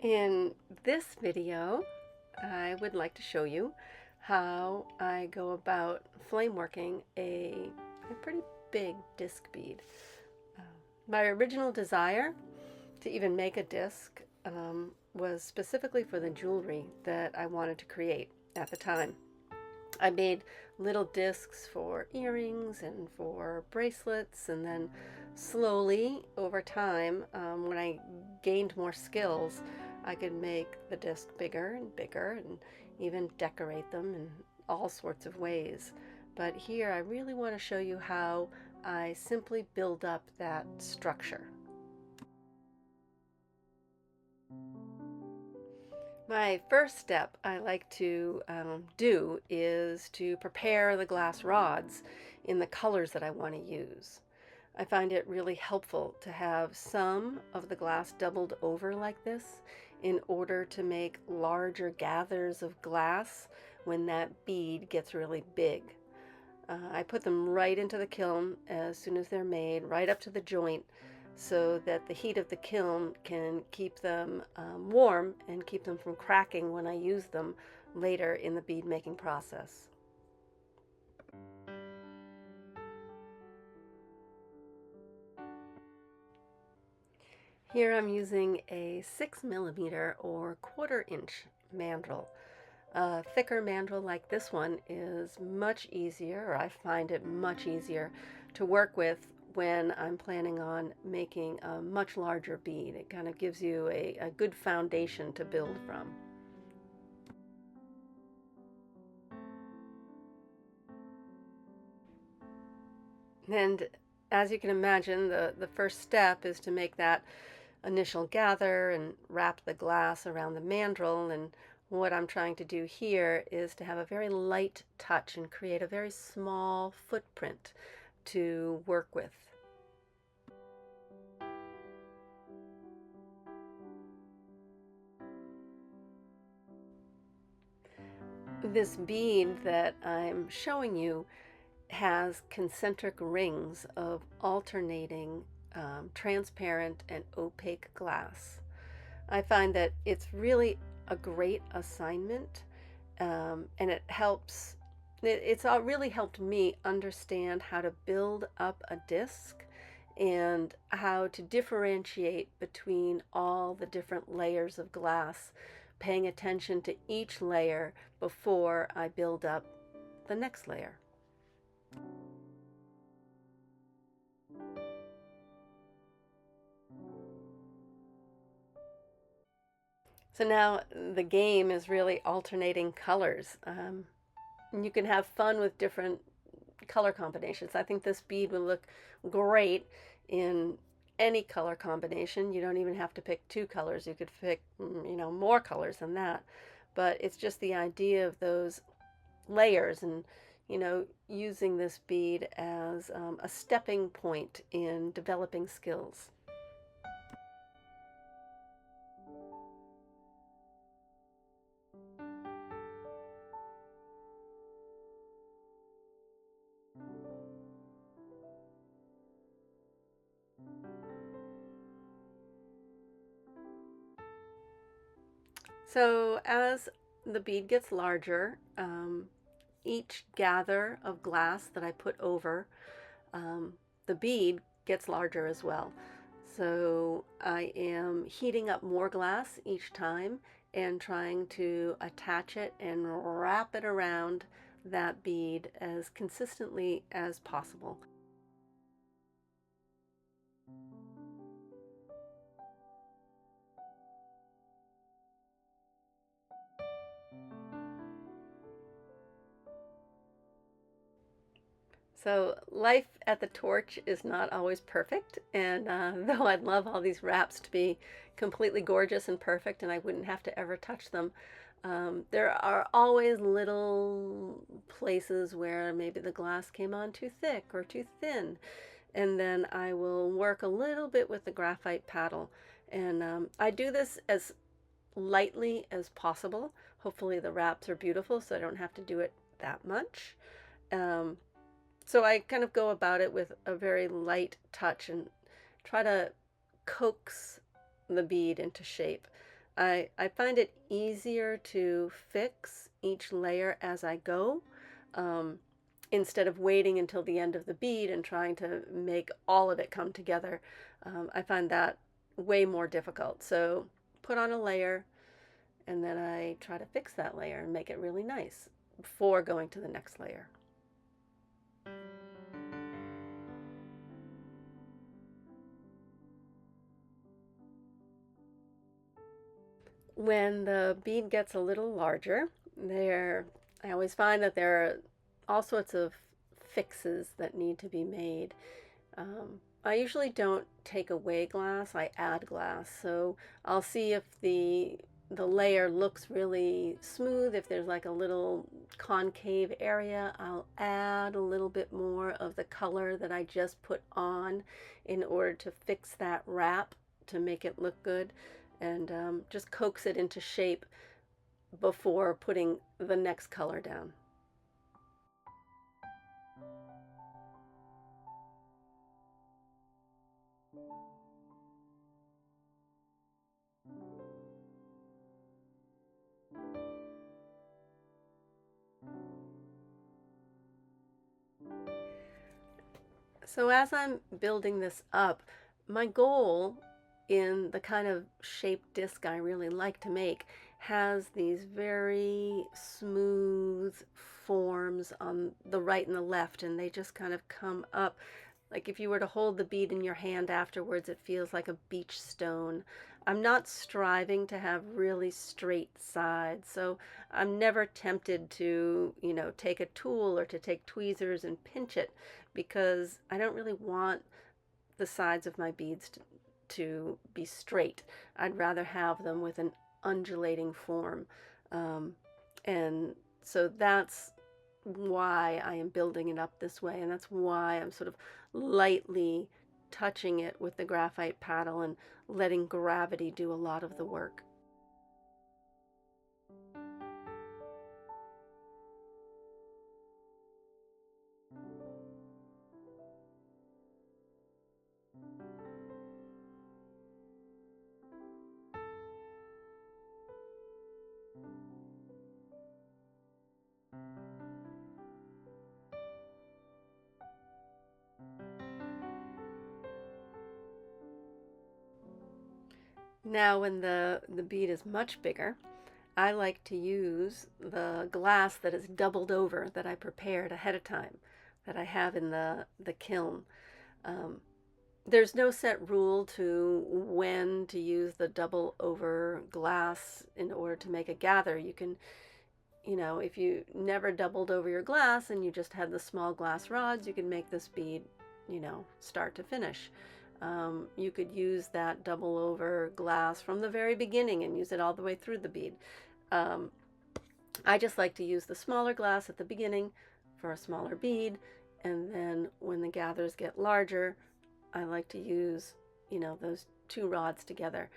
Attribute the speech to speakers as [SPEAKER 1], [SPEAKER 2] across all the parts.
[SPEAKER 1] In this video, I would like to show you how I go about flame working a pretty big disc bead. My original desire to even make a disc was specifically for the jewelry that I wanted to create at the time. I made little discs for earrings and for bracelets, and then slowly over time, when I gained more skills, I could make the disc bigger and bigger and even decorate them in all sorts of ways. But here I really want to show you how I simply build up that structure. My first step I like to do is to prepare the glass rods in the colors that I want to use. I find it really helpful to have some of the glass doubled over like this in order to make larger gathers of glass when that bead gets really big. I put them right into the kiln as soon as they're made, right up to the joint, so that the heat of the kiln can keep them warm and keep them from cracking when I use them later in the bead making process. Here I'm using a 6mm or 1/4" mandrel. A thicker mandrel like this one is much easier, or I find it much easier to work with when I'm planning on making a much larger bead. It kind of gives you a good foundation to build from. And as you can imagine, the first step is to make that initial gather and wrap the glass around the mandrel. And what I'm trying to do here is to have a very light touch and create a very small footprint to work with. This bead that I'm showing you has concentric rings of alternating transparent and opaque glass. I find that it's really a great assignment, and it's really helped me understand how to build up a disc and how to differentiate between all the different layers of glass, paying attention to each layer before I build up the next layer. So now the game is really alternating colors. You can have fun with different color combinations. I think this bead will look great in any color combination. You don't even have to pick 2 colors. You could pick, more colors than that. But it's just the idea of those layers and, using this bead as a stepping point in developing skills. So as the bead gets larger, each gather of glass that I put over the bead gets larger as well. So I am heating up more glass each time and trying to attach it and wrap it around that bead as consistently as possible. So life at the torch is not always perfect, and though I'd love all these wraps to be completely gorgeous and perfect and I wouldn't have to ever touch them, there are always little places where maybe the glass came on too thick or too thin, and then I will work a little bit with the graphite paddle. And I do this as lightly as possible. Hopefully the wraps are beautiful so I don't have to do it that much. So I kind of go about it with a very light touch and try to coax the bead into shape. I find it easier to fix each layer as I go, um, instead of waiting until the end of the bead and trying to make all of it come together. I find that way more difficult. So put on a layer, and then I try to fix that layer and make it really nice before going to the next layer. When the bead gets a little larger, I always find that there are all sorts of fixes that need to be made. I usually don't take away glass, I add glass. So I'll see if the layer looks really smooth. If there's like a little concave area, I'll add a little bit more of the color that I just put on in order to fix that wrap to make it look good, and just coax it into shape before putting the next color down. So as I'm building this up, my goal in the kind of shaped disc I really like to make has these very smooth forms on the right and the left, and they just kind of come up. Like if you were to hold the bead in your hand afterwards, it feels like a beach stone. I'm not striving to have really straight sides, so I'm never tempted to, take a tool or to take tweezers and pinch it, because I don't really want the sides of my beads to be straight. I'd rather have them with an undulating form. Um, and so that's why I am building it up this way, and that's why I'm sort of lightly touching it with the graphite paddle and letting gravity do a lot of the work. Now when the bead is much bigger, I like to use the glass that is doubled over that I prepared ahead of time, that I have in the kiln. Um, there's no set rule to when to use the double over glass in order to make a gather. You can, if you never doubled over your glass and you just had the small glass rods, you can make this bead, start to finish. You could use that double over glass from the very beginning and use it all the way through the bead. Um, I just like to use the smaller glass at the beginning for a smaller bead, and then when the gathers get larger, I like to use, those two rods together.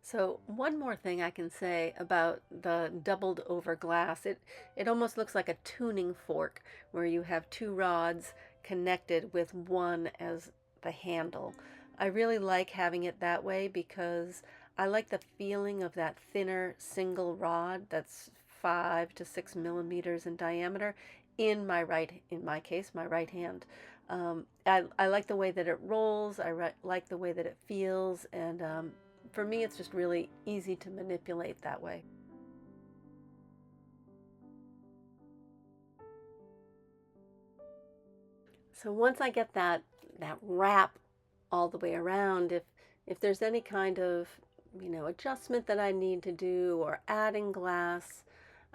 [SPEAKER 1] So one more thing I can say about the doubled over glass, it almost looks like a tuning fork where you have two rods connected with one as the handle. I really like having it that way because I like the feeling of that thinner single rod that's 5 to 6 millimeters in diameter in my case, my right hand. I like the way that it rolls. Like the way that it feels, and for me, it's just really easy to manipulate that way. So once I get that wrap all the way around, if there's any kind of adjustment that I need to do or adding glass,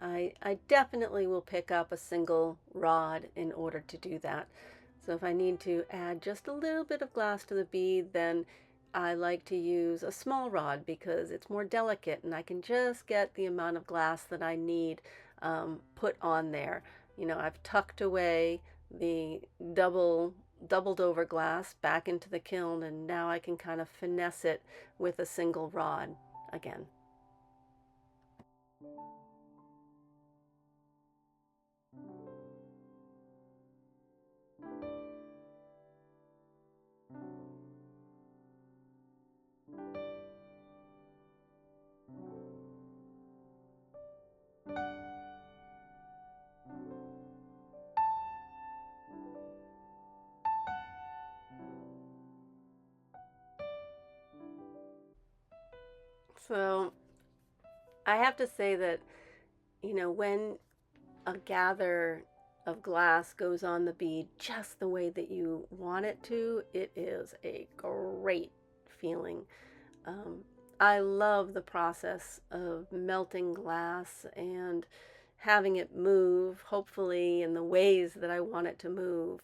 [SPEAKER 1] I definitely will pick up a single rod in order to do that. So if I need to add just a little bit of glass to the bead, then I like to use a small rod because it's more delicate and I can just get the amount of glass that I need put on there. I've tucked away the doubled over glass back into the kiln, and now I can kind of finesse it with a single rod again. So I have to say that, you know, when a gather of glass goes on the bead just the way that you want it to, it is a great feeling. Um, I love the process of melting glass and having it move, hopefully in the ways that I want it to move.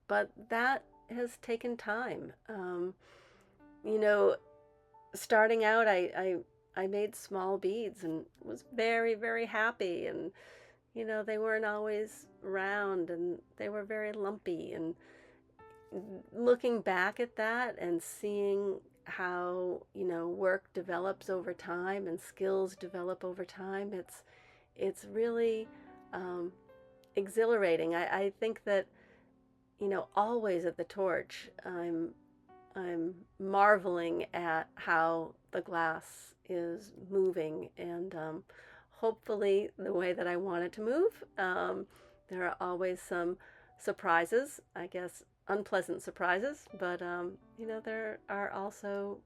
[SPEAKER 1] But that has taken time. You know, starting out, I made small beads and was very, very happy. And, you know, they weren't always round and they were very lumpy. And looking back at that and seeing how, you know, work develops over time and skills develop over time, it's really um, exhilarating. I think that, you know, always at the torch, I'm marveling at how the glass is moving and hopefully the way that I want it to move. There are always some surprises, I guess, unpleasant surprises, but you know, there are also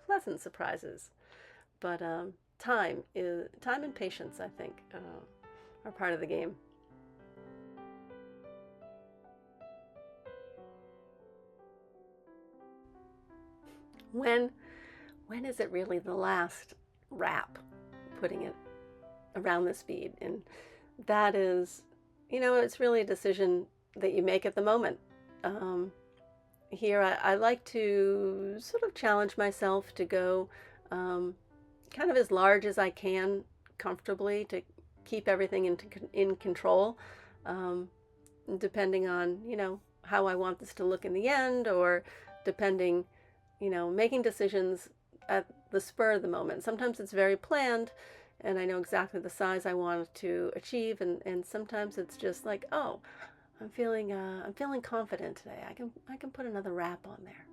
[SPEAKER 1] pleasant surprises. But time and patience, I think, are part of the game. When when is it really the last wrap, putting it around the bead? And that is, you know, it's really a decision that you make at the moment. Um, Here, I like to sort of challenge myself to go um, kind of as large as I can comfortably to keep everything in control, um, depending on, you know, how I want this to look in the end, or depending, you know, making decisions at the spur of the moment. Sometimes it's very planned and I know exactly the size I want to achieve, and sometimes it's just like, oh, I'm feeling confident today. I can put another wrap on there.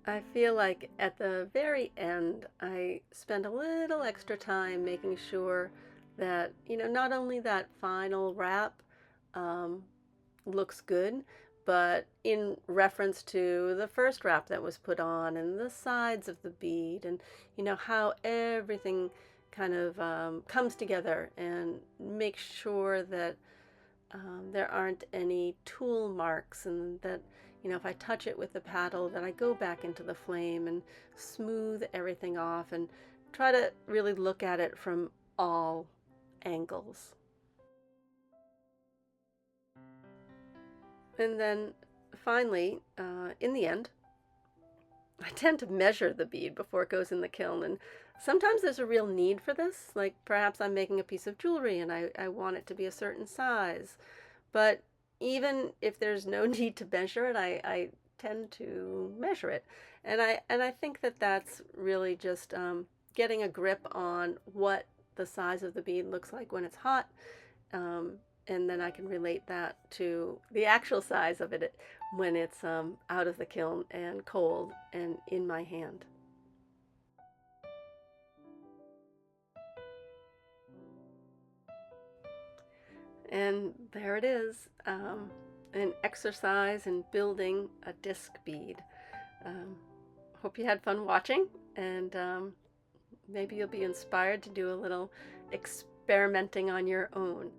[SPEAKER 1] I feel like at the very end, I spend a little extra time making sure that, you know, not only that final wrap um, looks good, but in reference to the first wrap that was put on and the sides of the bead and, you know, how everything kind of comes together, and make sure that there aren't any tool marks, and that, you know, if I touch it with the paddle, that I go back into the flame and smooth everything off and try to really look at it from all angles. And then finally, in the end, I tend to measure the bead before it goes in the kiln. And sometimes there's a real need for this. Like perhaps I'm making a piece of jewelry and I want it to be a certain size. But even if there's no need to measure it, I tend to measure it. And I think that that's really just getting a grip on what the size of the bead looks like when it's hot. Um, and then I can relate that to the actual size of it when it's out of the kiln and cold and in my hand. And there it is, an exercise in building a disc bead. Um, Hope you had fun watching, and maybe you'll be inspired to do a little experimenting on your own.